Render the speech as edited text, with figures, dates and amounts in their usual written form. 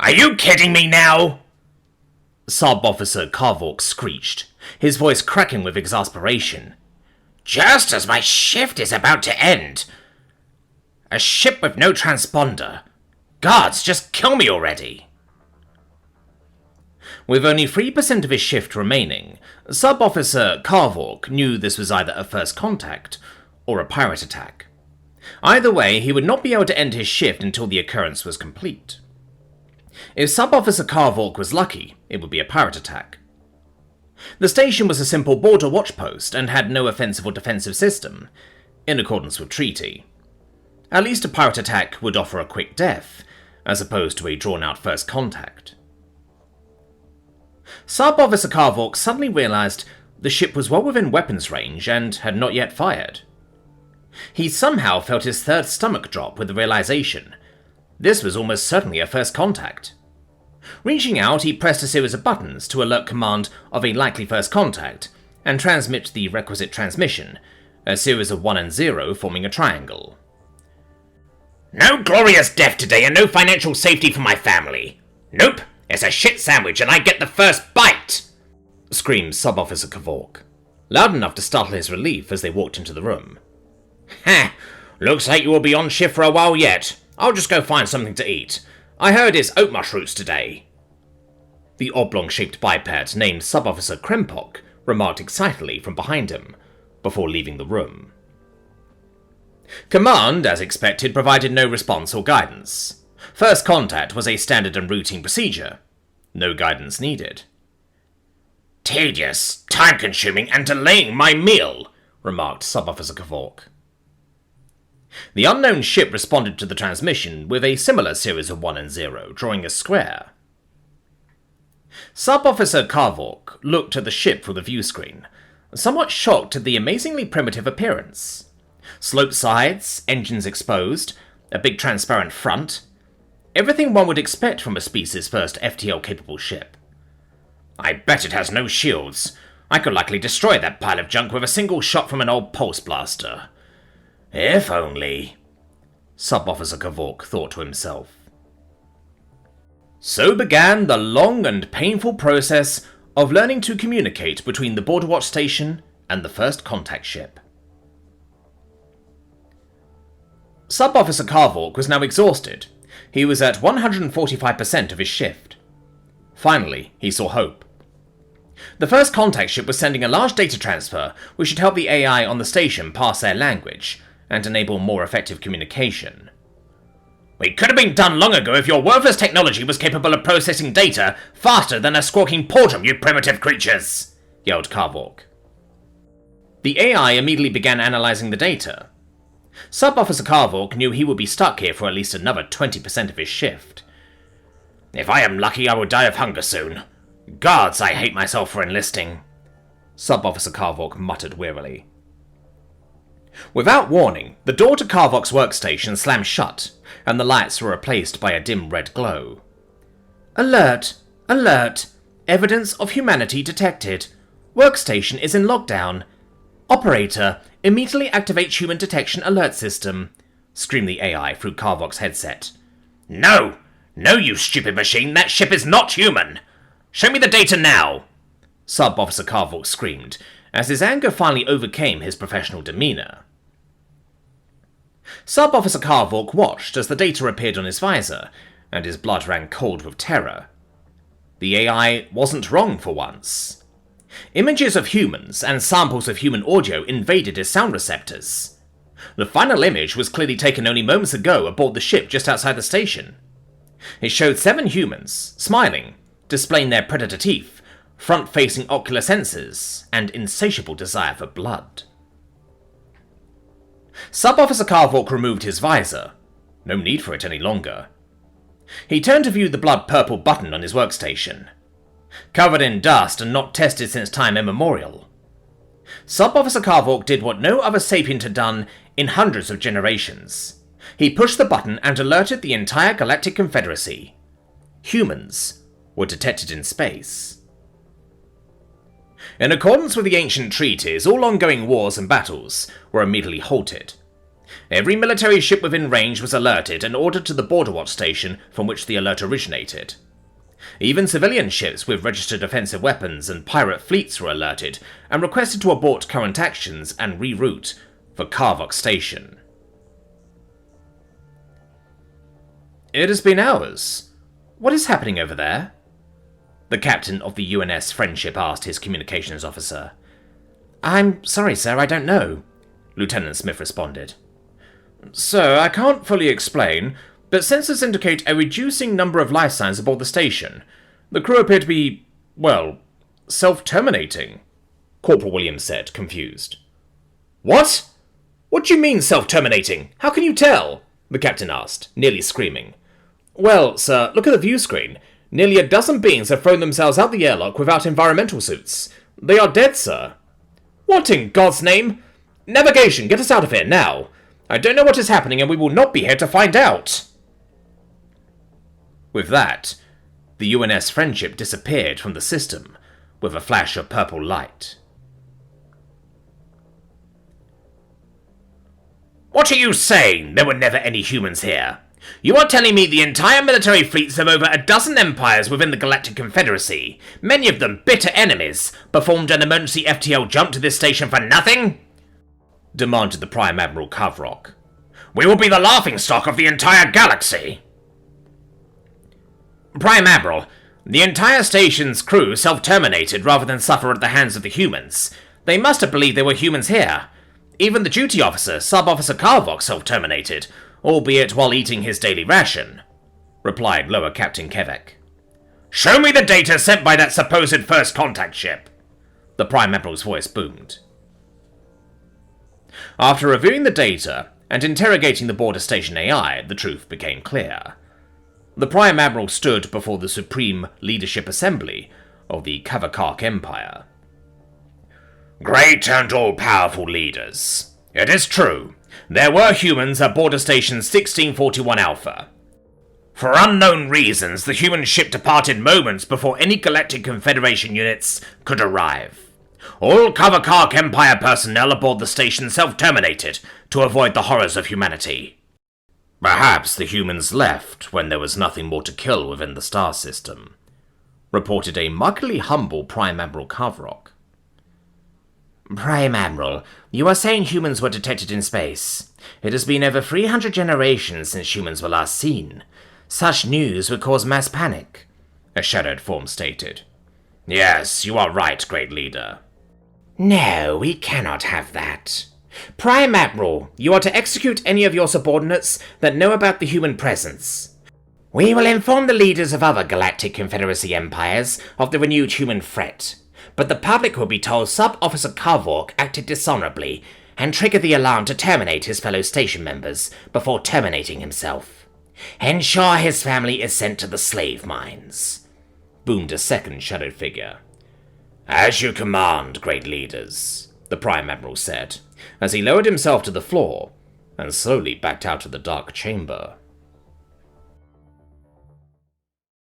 Are you kidding me now? Sub-Officer Carvork screeched, his voice cracking with exasperation. Just as my shift is about to end. A ship with no transponder. Guards, just kill me already. With only 3% of his shift remaining, Sub-Officer Carvork knew this was either a first contact or a pirate attack. Either way, he would not be able to end his shift until the occurrence was complete. If Sub-Officer Carvork was lucky, it would be a pirate attack. The station was a simple border watch post and had no offensive or defensive system, in accordance with treaty. At least a pirate attack would offer a quick death, as opposed to a drawn-out first contact. Sub-Officer Carvork suddenly realized the ship was well within weapons range and had not yet fired. He somehow felt his third stomach drop with the realization this was almost certainly a first contact. Reaching out, he pressed a series of buttons to alert command of a likely first contact and transmit the requisite transmission, a series of 1 and 0 forming a triangle. No glorious death today and no financial safety for my family. Nope, it's a shit sandwich and I get the first bite! Screamed Sub-Officer Carvork, loud enough to startle his relief as they walked into the room. Ha! Looks like you will be on shift for a while yet. I'll just go find something to eat. I heard it's oat mush roots today. The oblong-shaped biped named Sub-Officer Krempok remarked excitedly from behind him, before leaving the room. Command, as expected, provided no response or guidance. First contact was a standard and routine procedure. No guidance needed. Tedious, time-consuming, and delaying my meal, remarked Sub-Officer Carvork. The unknown ship responded to the transmission with a similar series of 1 and 0, drawing a square. Sub-Officer Carvork looked at the ship through the view screen, somewhat shocked at the amazingly primitive appearance. Sloped sides, engines exposed, a big transparent front. Everything one would expect from a species first FTL-capable ship. I bet it has no shields. I could likely destroy that pile of junk with a single shot from an old pulse blaster. If only, Sub-Officer Carvork thought to himself. So began the long and painful process of learning to communicate between the Border Watch station and the first contact ship. Sub-Officer Carvork was now exhausted. He was at 145% of his shift. Finally, he saw hope. The first contact ship was sending a large data transfer which should help the AI on the station parse their language and enable more effective communication. It could have been done long ago if your worthless technology was capable of processing data faster than a squawking portum, you primitive creatures! Yelled Carvork. The AI immediately began analyzing the data. Sub-Officer Carvork knew he would be stuck here for at least another 20% of his shift. If I am lucky, I will die of hunger soon. Gods, I hate myself for enlisting, Sub-Officer Carvork muttered wearily. Without warning, the door to Carvork's workstation slammed shut, and the lights were replaced by a dim red glow. Alert! Alert! Evidence of humanity detected. Workstation is in lockdown. Operator, immediately activate human detection alert system, screamed the AI through Carvork's headset. No! No, you stupid machine, that ship is not human! Show me the data now! Sub-Officer Carvork screamed, as his anger finally overcame his professional demeanor. Sub-Officer Carvork watched as the data appeared on his visor, and his blood ran cold with terror. The AI wasn't wrong for once. Images of humans and samples of human audio invaded his sound receptors. The final image was clearly taken only moments ago aboard the ship just outside the station. It showed 7 humans, smiling, displaying their predator teeth, front-facing ocular sensors, and insatiable desire for blood. Sub-Officer Carvork removed his visor. No need for it any longer. He turned to view the blood-purple button on his workstation. Covered in dust and not tested since time immemorial. Sub-Officer Carvork did what no other sapient had done in hundreds of generations. He pushed the button and alerted the entire Galactic Confederacy. Humans were detected in space. In accordance with the ancient treaties, all ongoing wars and battles were immediately halted. Every military ship within range was alerted and ordered to the border watch station from which the alert originated. Even civilian ships with registered offensive weapons and pirate fleets were alerted and requested to abort current actions and reroute for Karvok Station. It has been hours. What is happening over there? The captain of the UNS Friendship asked his communications officer. I'm sorry, sir, I don't know, Lieutenant Smith responded. Sir, I can't fully explain, but sensors indicate a reducing number of life signs aboard the station. The crew appear to be, well, self-terminating, Corporal Williams said, confused. What? What do you mean self-terminating? How can you tell? The captain asked, nearly screaming. Well, sir, look at the view screen. Nearly a dozen beings have thrown themselves out the airlock without environmental suits. They are dead, sir. What in God's name? Navigation, get us out of here, now. I don't know what is happening and we will not be here to find out. With that, the UNS Friendship disappeared from the system with a flash of purple light. What are you saying? There were never any humans here. You are telling me the entire military fleets of over a dozen empires within the Galactic Confederacy, many of them bitter enemies, performed an emergency FTL jump to this station for nothing? Demanded the Prime Admiral Karvok. We will be the laughingstock of the entire galaxy. Prime Admiral, the entire station's crew self-terminated rather than suffer at the hands of the humans. They must have believed there were humans here. Even the duty officer, Sub-Officer Karvok, self-terminated, albeit while eating his daily ration, replied Lower Captain Kevek. Show me the data sent by that supposed first contact ship, the Prime Admiral's voice boomed. After reviewing the data and interrogating the border station AI, the truth became clear. The Prime Admiral stood before the Supreme Leadership Assembly of the Kavakak Empire. Great and all-powerful leaders, it is true, there were humans at border station 1641 Alpha. For unknown reasons, the human ship departed moments before any Galactic Confederation units could arrive. All Kavakak Empire personnel aboard the station self-terminated to avoid the horrors of humanity. Perhaps the humans left when there was nothing more to kill within the star system, reported a markedly humble Prime Admiral Karvok. Prime Admiral, you are saying humans were detected in space. It has been over 300 generations since humans were last seen. Such news would cause mass panic, a shadowed form stated. Yes, you are right, Great Leader. No, we cannot have that. Prime Admiral, you are to execute any of your subordinates that know about the human presence. We will inform the leaders of other Galactic Confederacy empires of the renewed human threat, but the public will be told Sub-Officer Karvok acted dishonorably and triggered the alarm to terminate his fellow station members before terminating himself. Ensure his family is sent to the slave mines, boomed a second shadowed figure. As you command, Great Leaders, the Prime Admiral said, as he lowered himself to the floor and slowly backed out of the dark chamber.